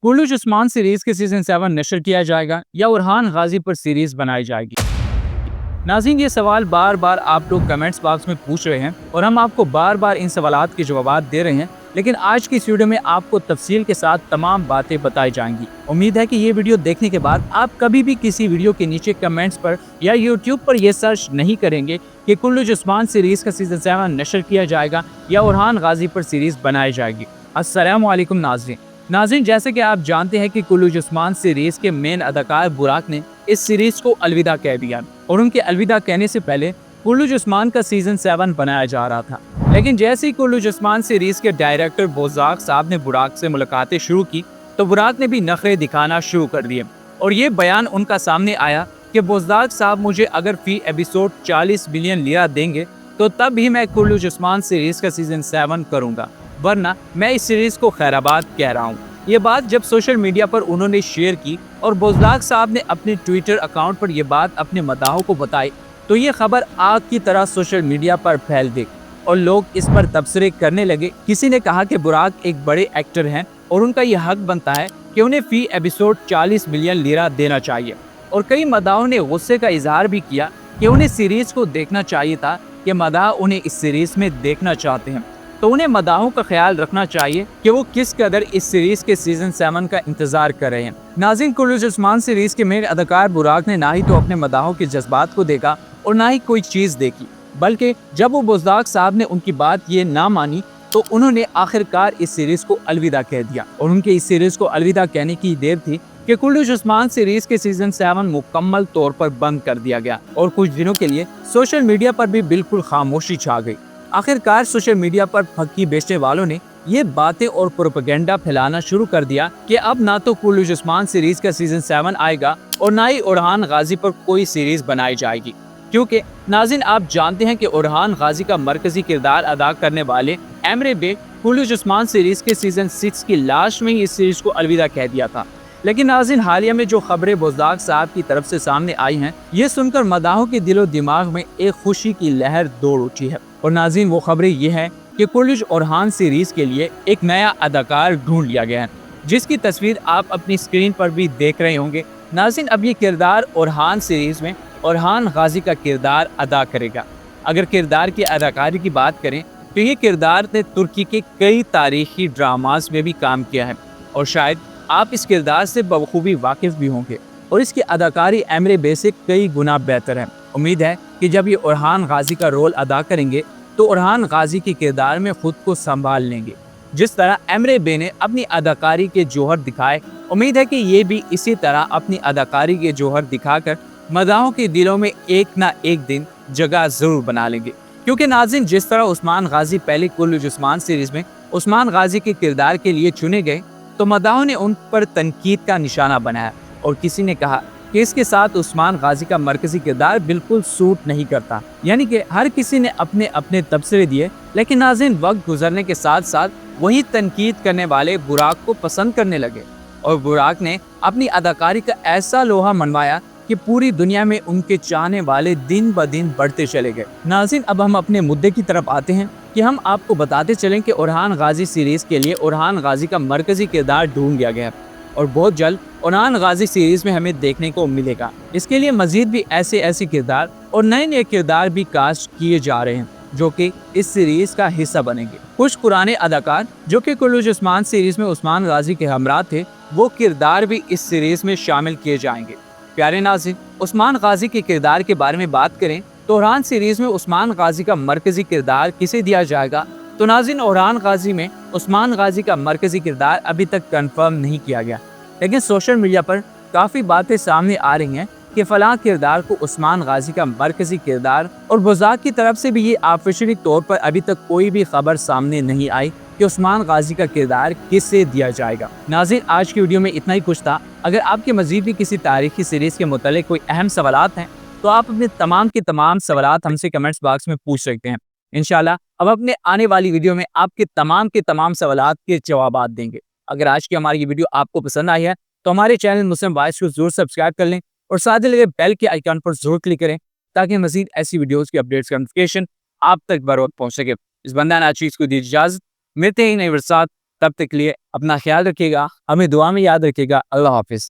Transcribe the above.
Kullu Usman series के season 7 नशर किया जाएगा या उरहान गाजी पर सीरीज बनाई जाएगी? नाज़रीन, ये सवाल बार बार आप लोग कमेंट्स बॉक्स में पूछ रहे हैं और हम आपको बार बार इन सवालात के जवाब दे रहे हैं, लेकिन आज की इस वीडियो में आपको तफसील के साथ तमाम बातें बताई जाएंगी। उम्मीद है कि ये वीडियो देखने के बाद आप कभी भी किसी वीडियो के नीचे कमेंट्स पर या यूट्यूब पर यह सर्च नहीं करेंगे कि कुल्लू उस्मान सीरीज का सीजन 7 नशर किया जाएगा या उरहान गाजी पर सीरीज बनाई जाएगी। अस्सलामु अलैकुम नाज़रीन, जैसे कि आप जानते हैं कि कुल्लू उस्मान सीरीज के मेन अदाकार बुराक ने इस सीरीज को अलविदा कह दिया और उनके अलविदा कहने से पहले कुल्लू उस्मान का सीजन 7 बनाया जा रहा था। लेकिन जैसे ही कुल्लू उस्मान सीरीज के डायरेक्टर बोज़ाक साहब ने बुराक से मुलाकातें शुरू की तो बुराक ने भी नखरे दिखाना शुरू कर दिए और ये बयान उनका सामने आया कि बोज़ाक साहब, मुझे अगर फी एपिसोड 40 बिलियन लिरा देंगे तो तब ही मैं कुल्लू उस्मान सीरीज का सीजन 7 करूँगा, वरना मैं इस सीरीज को खैराबाद कह रहा हूँ। ये बात जब सोशल मीडिया पर उन्होंने शेयर की और बोज़ाक साहब ने अपने ट्विटर अकाउंट पर यह बात अपने मदाहों को बताई तो ये खबर आग की तरह सोशल मीडिया पर फैल गई और लोग इस पर तबसरे करने लगे। किसी ने कहा कि बुराक एक बड़े एक्टर हैं और उनका यह हक बनता है कि उन्हें फी एपिसोड 40 बिलियन लिरा देना चाहिए, और कई मदाहों ने गुस्से का इजहार भी किया कि उन्हें सीरीज को देखना चाहिए था कि मदाह उन्हें इस सीरीज में देखना चाहते हैं तो उन्हें मदाहों का ख्याल रखना चाहिए कि वो किस कदर इस सीरीज के सीजन 7 का इंतजार कर रहे हैं। नाज़रीन, कुल्लू उस्मान सीरीज के मेन अदाकार बुराक ने ना ही तो अपने मदाहों के जज्बात को देखा और ना ही कोई चीज़ देखी, बल्कि जब वो बोज़ाक साहब ने उनकी बात ये ना मानी तो उन्होंने आखिरकार इस सीरीज को अलविदा कह दिया। और उनके इस सीरीज को अलविदा कहने की देर थी कि कुल्लू उस्मान सीरीज के सीजन 7 मुकम्मल तौर पर बंद कर दिया गया और कुछ दिनों के लिए सोशल मीडिया पर भी बिल्कुल खामोशी छा गई। आखिरकार सोशल मीडिया पर फक्की बेचने वालों ने ये बातें और प्रोपेगेंडा फैलाना शुरू कर दिया कि अब ना तो कुल्लू उस्मान सीरीज का सीजन 7 आएगा और ना ही उरहान गाजी पर कोई सीरीज बनाई जाएगी, क्योंकि नाज़रीन आप जानते हैं कि उरहान गाजी का मरकजी किरदार अदा करने वाले एमरे बे कुल्लू उस्मान सीरीज के सीजन 6 की लास्ट में ही इस सीरीज को अलविदा कह दिया था। लेकिन नाज़रीन, हालिया में जो खबरें बोज़ाक साहब की तरफ से सामने आई हैं, ये सुनकर मदाहों के दिलो दिमाग में एक खुशी की लहर दौड़ उठी है। और नाज़रीन, वो खबरें ये हैं कि कुल्लू उरहान सीरीज के लिए एक नया अदाकार ढूंढ लिया गया है, जिसकी तस्वीर आप अपनी स्क्रीन पर भी देख रहे होंगे। नाज़रीन, अब ये किरदार उरहान सीरीज में उरहान गाजी का किरदार अदा करेगा। अगर किरदार की अदाकारी की बात करें तो ये किरदार ने तुर्की के कई तारीखी ड्रामास में भी काम किया है और शायद आप इस किरदार से बखूबी वाकिफ भी होंगे और इसकी अदाकारी एमरे बे से कई गुना बेहतर है। उम्मीद है कि जब ये उरहान गाजी का रोल अदा करेंगे तो उरहान गाजी के किरदार में खुद को संभाल लेंगे, जिस तरह एमरे बे ने अपनी अदाकारी के जौहर दिखाए। उम्मीद है कि ये भी इसी तरह अपनी अदाकारी के जौहर दिखाकर मदाहों के दिलों में एक ना एक दिन जगह जरूर बना लेंगे, क्योंकि नाज़रीन, जिस तरह उस्मान गाजी पहले कुल्लू उस्मान सीरीज में उस्मान गाजी के किरदार के लिए चुने गए तो मदाहों ने उन पर तनकीद का निशाना बनाया और किसी ने कहा कि इसके साथ उस्मान गाजी का मरकजी किरदार बिल्कुल सूट नहीं करता। यानी कि हर किसी ने अपने अपने तबसरे दिए, लेकिन नाज़रीन वक्त गुजरने के साथ साथ वही तनकीद करने वाले बुराक को पसंद करने लगे और बुराक ने अपनी अदाकारी का ऐसा लोहा मनवाया कि पूरी दुनिया में उनके चाहने वाले दिन ब दिन बढ़ते चले गए। नाज़रीन, अब हम अपने मुद्दे की तरफ आते हैं कि हम आपको बताते चलें कि उरहान गाजी सीरीज के लिए उरहान गाजी का मरकजी किरदार ढूंढ लिया गया और बहुत जल्द उरहान गाजी सीरीज में हमें देखने को मिलेगा। इसके लिए मजीद भी ऐसे किरदार और नए नए किरदार भी कास्ट किए जा रहे हैं जो कि इस सीरीज का हिस्सा बनेंगे। कुछ पुराने अदाकार जो कि कुल्लू उस्मान सीरीज में उस्मान गाजी के हमरा थे, वो किरदार भी इस सीरीज में शामिल किए जाएंगे। प्यारे नाज़रीन, उस्मान गाजी के किरदार के बारे में बात करें तो उरहान सीरीज में उस्मान गाजी का मरकजी किरदार किसे दिया जाएगा, तो नाज़रीन उरहान गाजी में उस्मान गाजी का मरकजी किरदार अभी तक कंफर्म नहीं किया गया, लेकिन सोशल मीडिया पर काफ़ी बातें सामने आ रही हैं कि फ़लाँ किरदार को उस्मान गाजी का मरकजी किरदार, और बोज़ाक की तरफ से भी ये ऑफिशियली तौर पर अभी तक कोई भी खबर सामने नहीं आई कि उस्मान गाजी का किरदार किससे दिया जाएगा। नाज़रीन, आज की वीडियो में इतना ही कुछ था। अगर आपके मज़ीद भी किसी तारीखी सीरीज़ के मुतालिक कोई अहम सवालात हैं तो आप अपने तमाम के तमाम सवालात हमसे कमेंट्स बॉक्स में पूछ सकते हैं। इंशाल्लाह अब अपने आने वाली वीडियो में आपके तमाम के तमाम सवालात के जवाबात देंगे। अगर आज की हमारी ये वीडियो आपको पसंद आई है तो हमारे चैनल मुस्लिम वॉइस को जरूर सब्सक्राइब कर लें और साथ ही लगे बेल के आइकन पर जरूर क्लिक करें ताकि मजीद ऐसी वीडियोस की अपडेट्स का नोटिफिकेशन आप तक बर वक्त पहुंच सके। इस बंदा नाचीज को दी इजाजत, मिलते हैं नए साथ। تب تک کے لیے اپنا خیال رکھیے گا، ہمیں دعا میں یاد رکھیے گا۔ اللہ حافظ۔